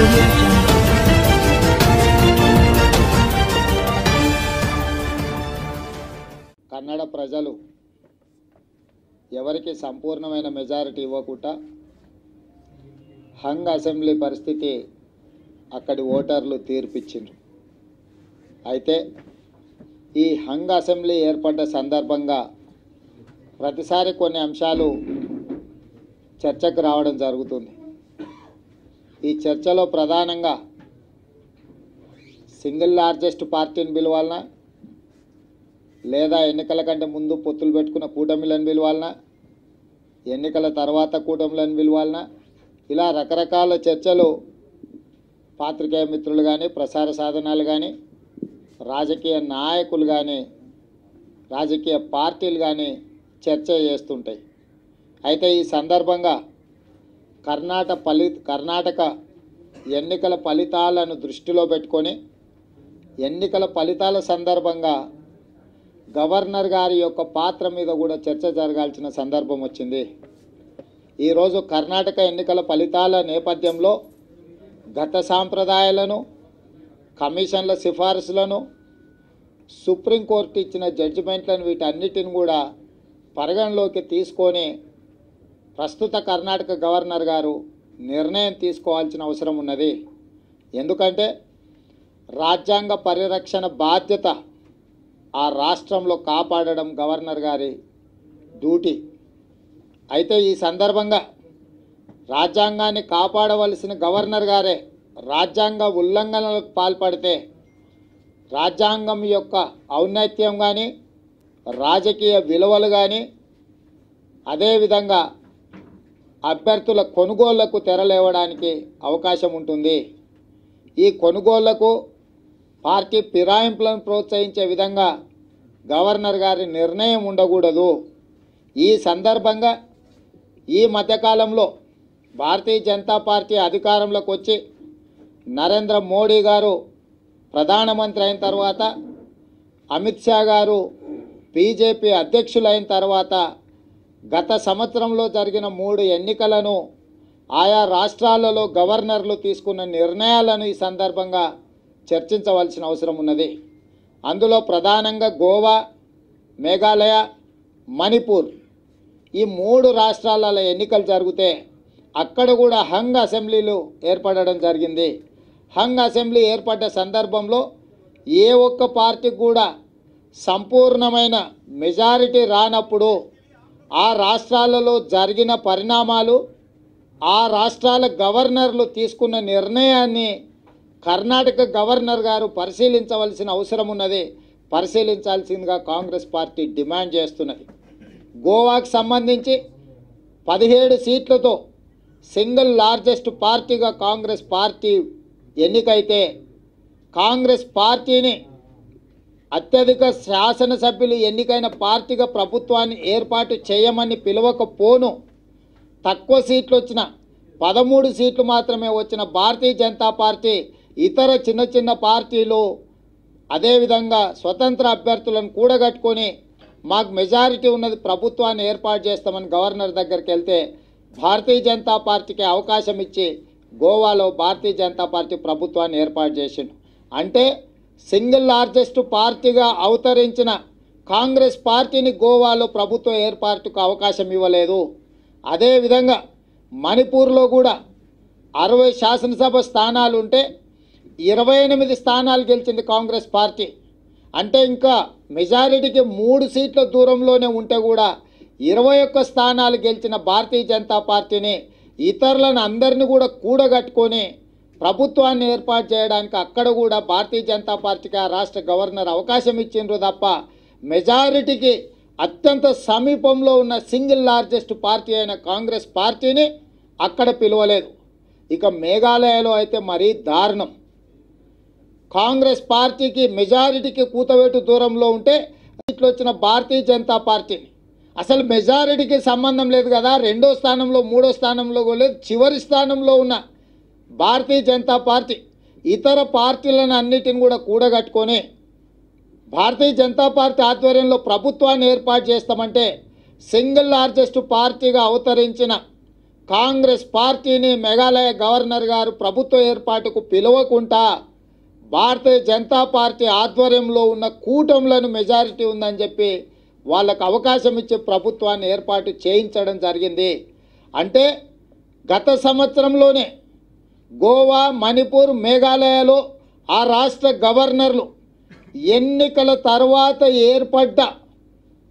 audio jungle. Kannada ప్రజలు ఎవరికి సంపూర్ణమైన మెజారిటీ ఇవ్వకుండా హంగ్ అసెంబ్లీ పరిస్థితి అక్కడి ఓటర్లు తీర్పిచ్చిండ్రు. అయితే ఈ హంగ్ అసెంబ్లీ ఏర్పడ్డ సందర్భంగా ప్రతిసారి కొన్ని అంశాలు చర్చకు రావడం జరుగుతుంది. ఈ చర్చలో ప్రధానంగా సింగిల్ లార్జెస్ట్ పార్టీని పిలవాలనా, లేదా ఎన్నికల కంటే ముందు పొత్తులు పెట్టుకున్న కూటమిలను పిలవాలనా, ఎన్నికల తర్వాత కూటమిలను పిలవాలనా, ఇలా రకరకాల చర్చలు పాత్రికేయ మిత్రులు కానీ, ప్రసార సాధనాలు కానీ, రాజకీయ నాయకులు కానీ, రాజకీయ పార్టీలు కానీ చర్చ చేస్తుంటాయి. అయితే ఈ సందర్భంగా కర్ణాటక ఎన్నికల ఫలితాలను దృష్టిలో పెట్టుకొని ఎన్నికల ఫలితాల సందర్భంగా గవర్నర్ గారి యొక్క పాత్ర మీద కూడా చర్చ జరగాల్సిన సందర్భం వచ్చింది. ఈరోజు కర్ణాటక ఎన్నికల ఫలితాల నేపథ్యంలో గత సాంప్రదాయాలను, కమిషన్ల సిఫారసులను, సుప్రీంకోర్టు ఇచ్చిన జడ్జిమెంట్లను వీటన్నిటిని కూడా పరిగణలోకి తీసుకొని ప్రస్తుత కర్ణాటక గవర్నర్ గారు నిర్ణయం తీసుకోవాల్సిన అవసరం ఉన్నది. ఎందుకంటే రాజ్యాంగ పరిరక్షణ బాధ్యత ఆ రాష్ట్రంలో కాపాడడం గవర్నర్ గారి డ్యూటీ. అయితే ఈ సందర్భంగా రాజ్యాంగాన్ని కాపాడవలసిన గవర్నర్ గారే రాజ్యాంగ ఉల్లంఘనలకు పాల్పడితే రాజ్యాంగం యొక్క ఔన్నత్యం కానీ, రాజకీయ విలువలు కానీ, అదేవిధంగా అభ్యర్థుల కొనుగోళ్లకు తెరలేవడానికి అవకాశం ఉంటుంది. ఈ కొనుగోళ్లకు, పార్టీ ఫిరాయింపులను ప్రోత్సహించే విధంగా గవర్నర్ గారి నిర్ణయం ఉండకూడదు. ఈ సందర్భంగా ఈ మధ్యకాలంలో భారతీయ జనతా పార్టీ అధికారంలోకి వచ్చి నరేంద్ర మోడీ గారు ప్రధానమంత్రి అయిన తర్వాత, అమిత్ షా గారు బీజేపీ అధ్యక్షులైన తర్వాత గత సంవత్సరంలో జరిగిన 3 ఎన్నికలను, ఆయా రాష్ట్రాలలో గవర్నర్లు తీసుకున్న నిర్ణయాలను ఈ సందర్భంగా చర్చించవలసిన అవసరం ఉన్నది. అందులో ప్రధానంగా గోవా, మేఘాలయ, మణిపూర్ ఈ 3 రాష్ట్రాలలో ఎన్నికలు జరిగితే అక్కడ కూడా హంగ్ అసెంబ్లీలు ఏర్పడడం జరిగింది. హంగ్ అసెంబ్లీ ఏర్పడ్డ సందర్భంలో ఏ ఒక్క పార్టీకి కూడా సంపూర్ణమైన మెజారిటీ రానప్పుడు ఆ రాష్ట్రాలలో జరిగిన పరిణామాలు, ఆ రాష్ట్రాల గవర్నర్లు తీసుకున్న నిర్ణయాన్ని కర్ణాటక గవర్నర్ గారు పరిశీలించవలసిన అవసరం ఉన్నది. పరిశీలించాల్సిందిగా కాంగ్రెస్ పార్టీ డిమాండ్ చేస్తున్నది. గోవాకు సంబంధించి 17 సీట్లతో సింగిల్ లార్జెస్ట్ పార్టీగా కాంగ్రెస్ పార్టీ ఎన్నికైతే కాంగ్రెస్ పార్టీని అత్యధిక శాసనసభ్యులు ఎన్నికైన పార్టీగా ప్రభుత్వాన్ని ఏర్పాటు చేయమని పిలవకపోను తక్కువ సీట్లు వచ్చిన 13 సీట్లు మాత్రమే వచ్చిన భారతీయ జనతా పార్టీ ఇతర చిన్న చిన్న పార్టీలు అదేవిధంగా స్వతంత్ర అభ్యర్థులను కూడగట్టుకొని మాకు మెజారిటీ ఉన్నది, ప్రభుత్వాన్ని ఏర్పాటు చేస్తామని గవర్నర్ దగ్గరికి వెళ్తే భారతీయ జనతా పార్టీకి అవకాశం ఇచ్చి గోవాలో భారతీయ జనతా పార్టీ ప్రభుత్వాన్ని ఏర్పాటు చేసిండు. అంటే సింగిల్ లార్జెస్ట్ పార్టీగా అవతరించిన కాంగ్రెస్ పార్టీని గోవాలో ప్రభుత్వ ఏర్పాటుకు అవకాశం ఇవ్వలేదు. అదేవిధంగా మణిపూర్లో కూడా 60 శాసనసభ స్థానాలు ఉంటే 28 స్థానాలు గెలిచింది కాంగ్రెస్ పార్టీ. అంటే ఇంకా మెజారిటీకి 3 సీట్ల దూరంలోనే ఉంటే కూడా 21 స్థానాలు గెలిచిన భారతీయ జనతా పార్టీని ఇతరులను అందరినీ కూడా కూడగట్టుకొని ప్రభుత్వాన్ని ఏర్పాటు చేయడానికి అక్కడ కూడా భారతీయ జనతా పార్టీకి ఆ రాష్ట్ర గవర్నర్ అవకాశం ఇచ్చిండ్రు తప్ప మెజారిటీకి అత్యంత సమీపంలో ఉన్న సింగిల్ లార్జెస్ట్ పార్టీ అయిన కాంగ్రెస్ పార్టీని అక్కడ పిలవలేదు. ఇక మేఘాలయలో అయితే మరీ దారుణం. కాంగ్రెస్ పార్టీకి మెజారిటీకి కూతవేటు దూరంలో ఉంటే సీట్లు వచ్చిన భారతీయ జనతా పార్టీని అసలు మెజారిటీకి సంబంధం లేదు కదా, 2వ స్థానంలో 3వ స్థానంలో లేదు, చివరి స్థానంలో ఉన్న భారతీయ జనతా పార్టీ ఇతర పార్టీలను అన్నిటిని కూడా కూడగట్టుకొని భారతీయ జనతా పార్టీ ఆధ్వర్యంలో ప్రభుత్వాన్ని ఏర్పాటు చేస్తామంటే సింగిల్ లార్జెస్ట్ పార్టీగా అవతరించిన కాంగ్రెస్ పార్టీని మేఘాలయ గవర్నర్ గారు ప్రభుత్వ ఏర్పాటుకు పిలవకుండా భారతీయ జనతా పార్టీ ఆధ్వర్యంలో ఉన్న కూటములను మెజారిటీ ఉందని చెప్పి వాళ్ళకు అవకాశం ఇచ్చే ప్రభుత్వాన్ని ఏర్పాటు చేయించడం జరిగింది. అంటే గత సంవత్సరంలోనే గోవా, మణిపూర్, మేఘాలయలో ఆ రాష్ట్ర గవర్నర్లు ఎన్నికల తర్వాత ఏర్పడ్డ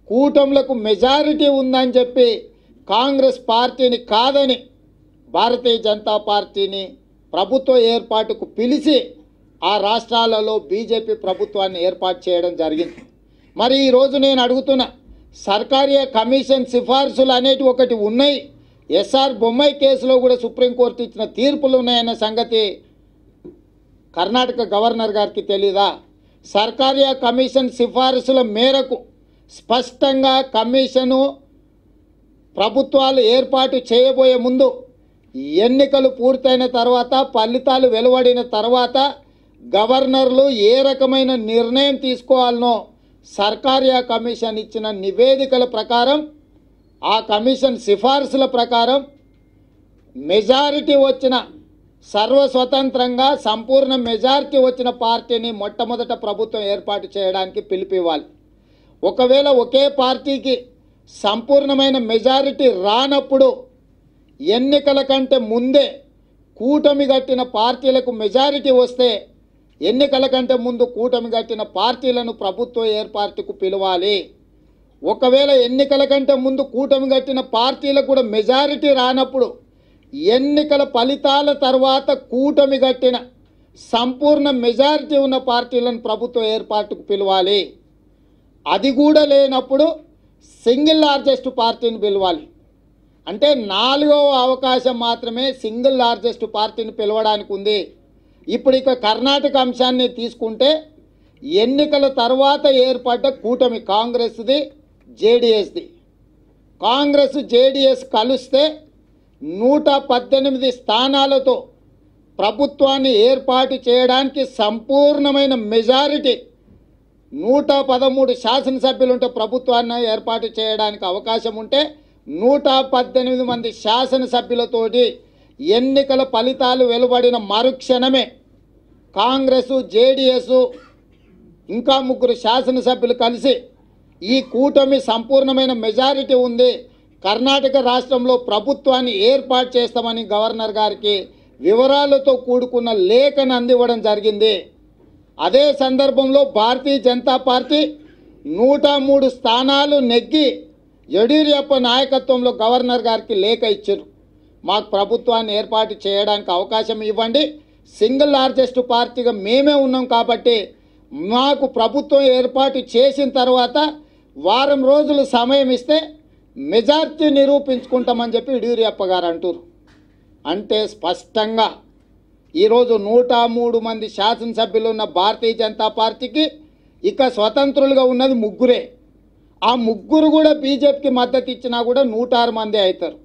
కూటములకు మెజారిటీ ఉందని చెప్పి కాంగ్రెస్ పార్టీని కాదని భారతీయ జనతా పార్టీని ప్రభుత్వ ఏర్పాటుకు పిలిచి ఆ రాష్ట్రాలలో బీజేపీ ప్రభుత్వాన్ని ఏర్పాటు చేయడం జరిగింది. మరి ఈరోజు నేను అడుగుతున్నా, సర్కారీ కమిషన్ సిఫార్సులు అనేటివి ఒకటి ఉన్నాయి. ఎస్ఆర్ బొమ్మాయి కేసులో కూడా సుప్రీంకోర్టు ఇచ్చిన తీర్పులు ఉన్నాయన్న సంగతి కర్ణాటక గవర్నర్ గారికి తెలీదా? సర్కారీ కమిషన్ సిఫార్సుల మేరకు స్పష్టంగా కమిషను ప్రభుత్వాలు ఏర్పాటు చేయబోయే ముందు ఎన్నికలు పూర్తయిన తర్వాత ఫలితాలు వెలువడిన తర్వాత గవర్నర్లు ఏ రకమైన నిర్ణయం తీసుకోవాలనో సర్కారీ కమిషన్ ఇచ్చిన నివేదికల ప్రకారం, ఆ కమిషన్ సిఫార్సుల ప్రకారం మెజారిటీ వచ్చిన సర్వస్వతంత్రంగా సంపూర్ణ మెజారిటీ వచ్చిన పార్టీని మొట్టమొదట ప్రభుత్వం ఏర్పాటు చేయడానికి పిలుపివ్వాలి. ఒకవేళ ఒకే పార్టీకి సంపూర్ణమైన మెజారిటీ రానప్పుడు ఎన్నికల కంటే ముందే కూటమి కట్టిన పార్టీలకు మెజారిటీ వస్తే ఎన్నికల కంటే ముందు కూటమి కట్టిన పార్టీలను ప్రభుత్వ ఏర్పాటుకు పిలవాలి. ఒకవేళ ఎన్నికల కంటే ముందు కూటమి కట్టిన పార్టీలకు కూడా మెజారిటీ రానప్పుడు ఎన్నికల ఫలితాల తర్వాత కూటమి కట్టిన సంపూర్ణ మెజారిటీ ఉన్న పార్టీలను ప్రభుత్వ ఏర్పాటుకు పిలవాలి. అది కూడా లేనప్పుడు సింగిల్ లార్జెస్ట్ పార్టీని పిలవాలి. అంటే 4వ అవకాశం మాత్రమే సింగిల్ లార్జెస్ట్ పార్టీని పిలవడానికి ఉంది. ఇప్పుడు ఇక కర్ణాటక అంశాన్ని తీసుకుంటే ఎన్నికల తర్వాత ఏర్పడ్డ కూటమి కాంగ్రెస్ది, జేడీఎస్ది. కాంగ్రెస్, జేడీఎస్ కలిస్తే 118 స్థానాలతో ప్రభుత్వాన్ని ఏర్పాటు చేయడానికి సంపూర్ణమైన మెజారిటీ 113 శాసనసభ్యులుంటే ప్రభుత్వాన్ని ఏర్పాటు చేయడానికి అవకాశం ఉంటే 118 మంది శాసనసభ్యులతోటి ఎన్నికల ఫలితాలు వెలువడిన మరుక్షణమే కాంగ్రెసు, జేడీఎస్ ఇంకా 3 శాసనసభ్యులు కలిసి ఈ కూటమి సంపూర్ణమైన మెజారిటీ ఉంది, కర్ణాటక రాష్ట్రంలో ప్రభుత్వాన్ని ఏర్పాటు చేస్తామని గవర్నర్ గారికి వివరాలతో కూడుకున్న లేఖను అందివ్వడం జరిగింది. అదే సందర్భంలో భారతీయ జనతా పార్టీ 103 స్థానాలు నెగ్గి యడ్యూరప్ప నాయకత్వంలో గవర్నర్ గారికి లేఖ ఇచ్చారు. మాకు ప్రభుత్వాన్ని ఏర్పాటు చేయడానికి అవకాశం ఇవ్వండి, సింగిల్ లార్జెస్ట్ పార్టీగా మేమే ఉన్నాం కాబట్టి మాకు ప్రభుత్వం ఏర్పాటు చేసిన తర్వాత వారం రోజులు సమయం ఇస్తే మెజార్టీ నిరూపించుకుంటామని చెప్పి యడ్యూరప్ప గారు అంటారు. అంటే స్పష్టంగా ఈరోజు 103 మంది శాసనసభ్యులు ఉన్న భారతీయ జనతా పార్టీకి ఇక స్వతంత్రులుగా ఉన్నది 3. ఆ 3 కూడా బీజేపీకి మద్దతు ఇచ్చినా కూడా 106 మంది అవుతారు.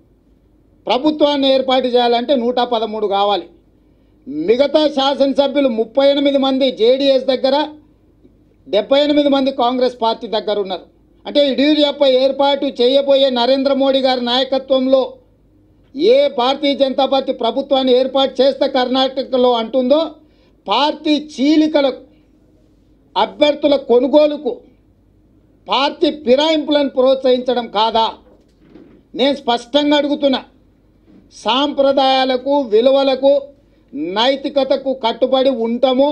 ప్రభుత్వాన్ని ఏర్పాటు చేయాలంటే 113 కావాలి. మిగతా శాసనసభ్యులు 38 మంది జేడీఎస్ దగ్గర, 78 మంది కాంగ్రెస్ పార్టీ దగ్గర ఉన్నారు. అంటే యడ్యూరప్ప ఏర్పాటు చేయబోయే నరేంద్ర మోడీ గారి నాయకత్వంలో ఏ భారతీయ జనతా పార్టీ ప్రభుత్వాన్ని ఏర్పాటు చేస్తే కర్ణాటకలో అంటుందో పార్టీ చీలికలకు, అభ్యర్థుల కొనుగోలుకు, పార్టీ ఫిరాయింపులను ప్రోత్సహించడం కాదా? నేను స్పష్టంగా అడుగుతున్నా. సాంప్రదాయాలకు, విలువలకు, నైతికతకు కట్టుబడి ఉంటాము.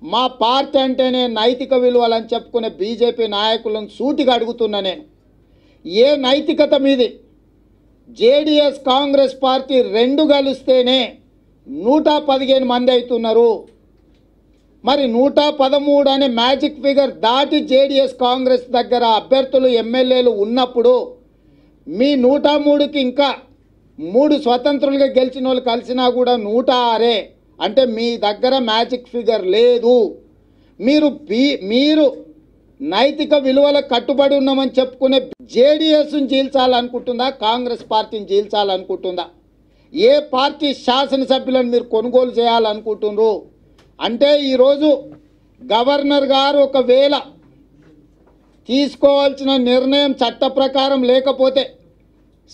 మా పార్టీ అంటేనే నైతిక విలువలని చెప్పుకునే బీజేపీ నాయకులను సూటిగా అడుగుతున్నా నేను, ఏ నైతికత మీది? జేడీఎస్, కాంగ్రెస్ పార్టీ 2 కలిస్తేనే 115 మంది అవుతున్నారు. మరి 113 అనే మ్యాజిక్ ఫిగర్ దాటి జేడీఎస్, కాంగ్రెస్ దగ్గర అభ్యర్థులు, ఎమ్మెల్యేలు ఉన్నప్పుడు మీ 103కి ఇంకా 3 స్వతంత్రులుగా గెలిచిన వాళ్ళు కలిసినా కూడా 106. అంటే మీ దగ్గర మ్యాజిక్ ఫిగర్ లేదు. మీరు నైతిక విలువలకు కట్టుబడి ఉన్నామని చెప్పుకునే జేడీఎస్ని చీల్చాలనుకుంటుందా, కాంగ్రెస్ పార్టీని చీల్చాలనుకుంటుందా? ఏ పార్టీ శాసనసభ్యులను మీరు కొనుగోలు చేయాలనుకుంటున్నారు? అంటే ఈరోజు గవర్నర్ గారు ఒకవేళ తీసుకోవాల్సిన నిర్ణయం చట్ట ప్రకారం లేకపోతే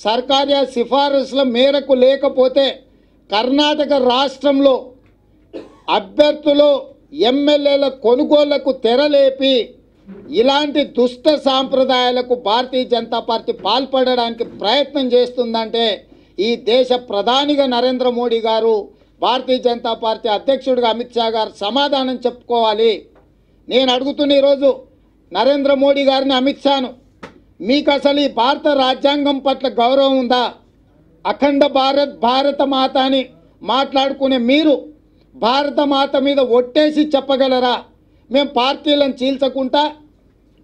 సర్కార్య సిఫారసుల మేరకు లేకపోతే కర్ణాటక రాష్ట్రంలో అభ్యర్థులు ఎమ్మెల్యేల కొనుగోళ్లకు తెరలేపి ఇలాంటి దుష్ట సాంప్రదాయాలకు భారతీయ జనతా పార్టీ పాల్పడడానికి ప్రయత్నం చేస్తుందంటే ఈ దేశ ప్రధానిగా నరేంద్ర మోడీ గారు, భారతీయ జనతా పార్టీ అధ్యక్షుడిగా అమిత్ షా గారు సమాధానం చెప్పుకోవాలి. నేను అడుగుతున్న ఈరోజు నరేంద్ర మోడీ గారిని, అమిత్ షాను, మీకు అసలు ఈ భారత రాజ్యాంగం పట్ల గౌరవం ఉందా? అఖండ భారత మాత అని మాట్లాడుకునే మీరు భారత మాత మీద ఒట్టేసి చెప్పగలరా? మేము పార్టీలను చీల్చకుండా,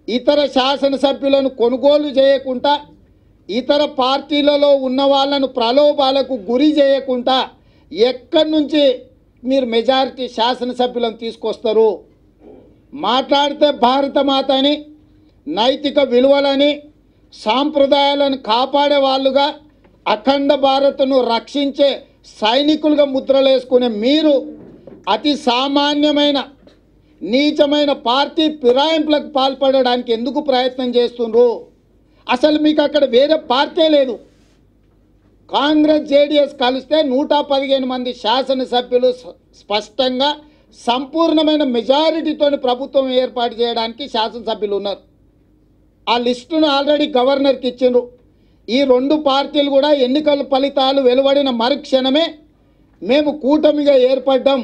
ఇతర శాసనసభ్యులను కొనుగోలు చేయకుండా, ఇతర పార్టీలలో ఉన్న వాళ్ళను ప్రలోభాలకు గురి చేయకుండా ఎక్కడి నుంచి మీరు మెజారిటీ శాసనసభ్యులను తీసుకొస్తారు? మాట్లాడితే భారత మాత అని, నైతిక విలువలని, సాంప్రదాయాలను కాపాడే వాళ్ళుగా, అఖండ భారత్ను రక్షించే సైనికులుగా ముద్రలేసుకునే మీరు అతి సామాన్యమైన నీచమైన పార్టీ ఫిరాయింపులకు పాల్పడడానికి ఎందుకు ప్రయత్నం చేస్తుండ్రు? అసలు మీకు అక్కడ వేరే పార్టీ లేదు. కాంగ్రెస్ జేడీఎస్ కలిస్తే 115 మంది శాసనసభ్యులు స్పష్టంగా సంపూర్ణమైన మెజారిటీతో ప్రభుత్వం ఏర్పాటు చేయడానికి శాసనసభ్యులు ఉన్నారు. ఆ లిస్టును ఆల్రెడీ గవర్నర్కి ఇచ్చిండ్రు. ఈ రెండు పార్టీలు కూడా ఎన్నికల ఫలితాలు వెలువడిన మరుక్షణమే మేము కూటమిగా ఏర్పడ్డాం,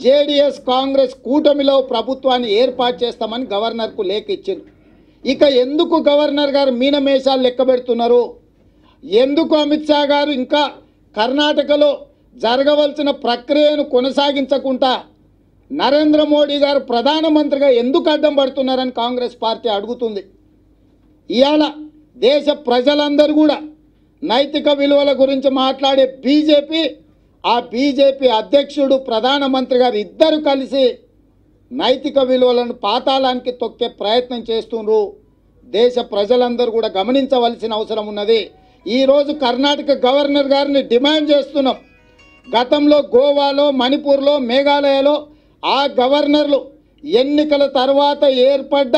జేడీఎస్ కాంగ్రెస్ కూటమిలో ప్రభుత్వాన్ని ఏర్పాటు చేస్తామని గవర్నర్కు లేఖ ఇచ్చిండ్రు. ఇక ఎందుకు గవర్నర్ గారు మీనమేషాలు లెక్క పెడుతున్నారు? ఎందుకు అమిత్ షా గారు ఇంకా కర్ణాటకలో జరగవలసిన ప్రక్రియను కొనసాగించకుండా నరేంద్ర మోడీ గారు ప్రధానమంత్రిగా ఎందుకు అడ్డం పడుతున్నారని కాంగ్రెస్ పార్టీ అడుగుతుంది. ఇవాళ దేశ ప్రజలందరూ కూడా నైతిక విలువల గురించి మాట్లాడే బీజేపీ, ఆ బీజేపీ అధ్యక్షుడు, ప్రధానమంత్రి గారు ఇద్దరు కలిసి నైతిక విలువలను పాతాళానికి తొక్కే ప్రయత్నం చేస్తున్నారు. దేశ ప్రజలందరూ కూడా గమనించవలసిన అవసరం ఉన్నది. ఈరోజు కర్ణాటక గవర్నర్ గారిని డిమాండ్ చేస్తున్నాం. గతంలో గోవాలో, మణిపూర్లో, మేఘాలయలో ఆ గవర్నర్లు ఎన్నికల తర్వాత ఏర్పడ్డ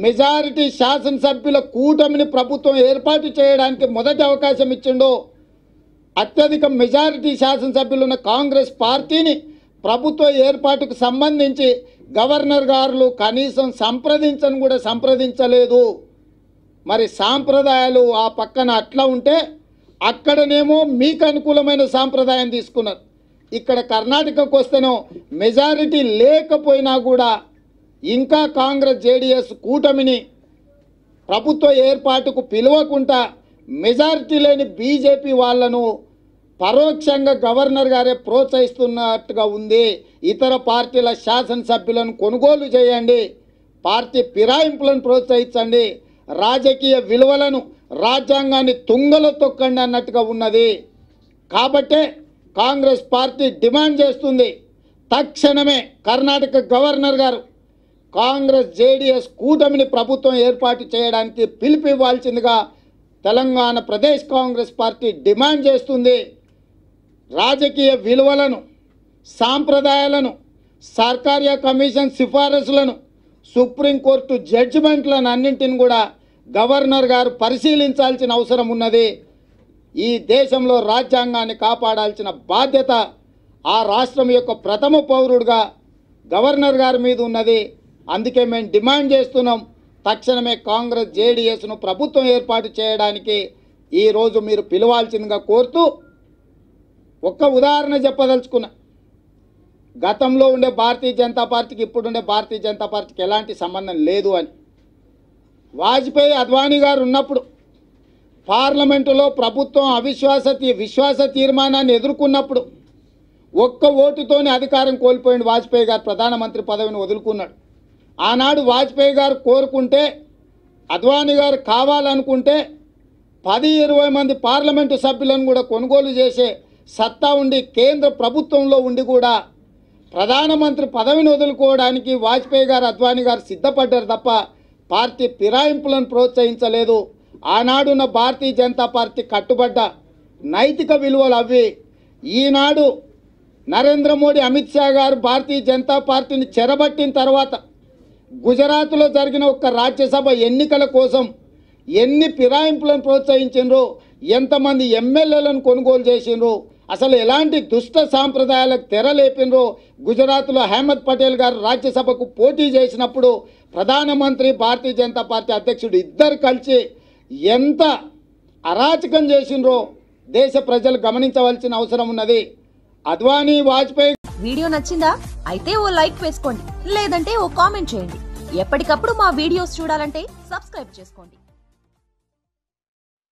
మెజారిటీ శాసనసభ్యుల కూటమిని ప్రభుత్వం ఏర్పాటు చేయడానికి మొదటి అవకాశం ఇచ్చిండో, అత్యధిక మెజారిటీ శాసనసభ్యులున్న కాంగ్రెస్ పార్టీని ప్రభుత్వ ఏర్పాటుకు సంబంధించి గవర్నర్ గారు కనీసం సంప్రదించలేదు. మరి సాంప్రదాయాలు ఆ పక్కన అట్లా ఉంటే అక్కడనేమో మీకు అనుకూలమైన సాంప్రదాయం తీసుకున్నారు. ఇక్కడ కర్ణాటకకు వస్తేనో మెజారిటీ లేకపోయినా కూడా ఇంకా కాంగ్రెస్ జేడీఎస్ కూటమిని ప్రభుత్వ ఏర్పాటుకు పిలవకుండా మెజారిటీ లేని బీజేపీ వాళ్ళను పరోక్షంగా గవర్నర్ గారే ప్రోత్సహిస్తున్నట్టుగా ఉంది. ఇతర పార్టీల శాసనసభ్యులను కొనుగోలు చేయండి, పార్టీ ఫిరాయింపులను ప్రోత్సహించండి, రాజకీయ విలువలను, రాజ్యాంగాన్ని తుంగలో తొక్కండి అన్నట్టుగా ఉన్నది. కాబట్టే కాంగ్రెస్ పార్టీ డిమాండ్ చేస్తుంది, తక్షణమే కర్ణాటక గవర్నర్ గారు కాంగ్రెస్ జేడీఎస్ కూటమిని ప్రభుత్వం ఏర్పాటు చేయడానికి పిలుపు ఇవ్వాల్సిందిగా తెలంగాణ ప్రదేశ్ కాంగ్రెస్ పార్టీ డిమాండ్ చేస్తుంది. రాజకీయ విలువలను, సాంప్రదాయాలను, సర్కార్య కమిషన్ సిఫారసులను, సుప్రీంకోర్టు జడ్జిమెంట్లను అన్నింటిని కూడా గవర్నర్ గారు పరిశీలించాల్సిన అవసరం ఉన్నది. ఈ దేశంలో రాజ్యాంగాన్ని కాపాడాల్సిన బాధ్యత ఆ రాష్ట్రం యొక్క ప్రథమ పౌరుడిగా గవర్నర్ గారి మీద ఉన్నది. అందుకే మేము డిమాండ్ చేస్తున్నాం, తక్షణమే కాంగ్రెస్ జేడీఎస్ను ప్రభుత్వం ఏర్పాటు చేయడానికి ఈరోజు మీరు పిలవాల్సిందిగా కోరుతూ ఒక్క ఉదాహరణ చెప్పదలుచుకున్నా. గతంలో ఉండే భారతీయ జనతా పార్టీకి ఇప్పుడుండే భారతీయ జనతా పార్టీకి ఎలాంటి సంబంధం లేదు అని. వాజ్పేయి, అద్వానీ గారు ఉన్నప్పుడు పార్లమెంటులో ప్రభుత్వం విశ్వాస తీర్మానాన్ని ఎదుర్కొన్నప్పుడు ఒక్క ఓటుతోనే అధికారం కోల్పోయింది. వాజ్పేయి గారు ప్రధానమంత్రి పదవిని వదులుకున్నాడు. ఆనాడు వాజ్పేయి గారు కోరుకుంటే, అద్వానీ గారు కావాలనుకుంటే 10-20 మంది పార్లమెంటు సభ్యులను కూడా కొనుగోలు చేసే సత్తా ఉండి కేంద్ర ప్రభుత్వంలో ఉండి కూడా ప్రధానమంత్రి పదవిని వదులుకోవడానికి వాజ్పేయి గారు, అద్వానీ గారు సిద్ధపడ్డారు తప్ప పార్టీ ఫిరాయింపులను ప్రోత్సహించలేదు. ఆనాడున్న భారతీయ జనతా పార్టీ కట్టుబడ్డ నైతిక విలువలు అవి. ఈనాడు నరేంద్ర మోడీ, అమిత్ షా గారు భారతీయ జనతా పార్టీని చెరబట్టిన తర్వాత గుజరాత్లో జరిగిన ఒక్క రాజ్యసభ ఎన్నికల కోసం ఎన్ని ఫిరాయింపులను ప్రోత్సహించిండ్రు, ఎంతమంది ఎమ్మెల్యేలను కొనుగోలు చేసిండ్రు, అసలు ఎలాంటి దుష్ట సాంప్రదాయాలకు తెరలేపిండ్రు. గుజరాత్లో అహ్మద్ పటేల్ గారు రాజ్యసభకు పోటీ చేసినప్పుడు ప్రధానమంత్రి భారతీయ జనతా పార్టీ అధ్యక్షుడు ఇద్దరు కలిసి ఎంత అరాచకం చేసిండ్రో దేశ ప్రజలు గమనించవలసిన అవసరం ఉన్నది. అద్వానీ, వాజ్పేయి. వీడియో నచ్చిందా? అయితే ఓ లైక్ వేసుకోండి, లేదంటే ఓ కామెంట్ చేయండి. ఎప్పటికప్పుడు మా వీడియోస్ చూడాలంటే సబ్స్క్రైబ్ చేసుకోండి.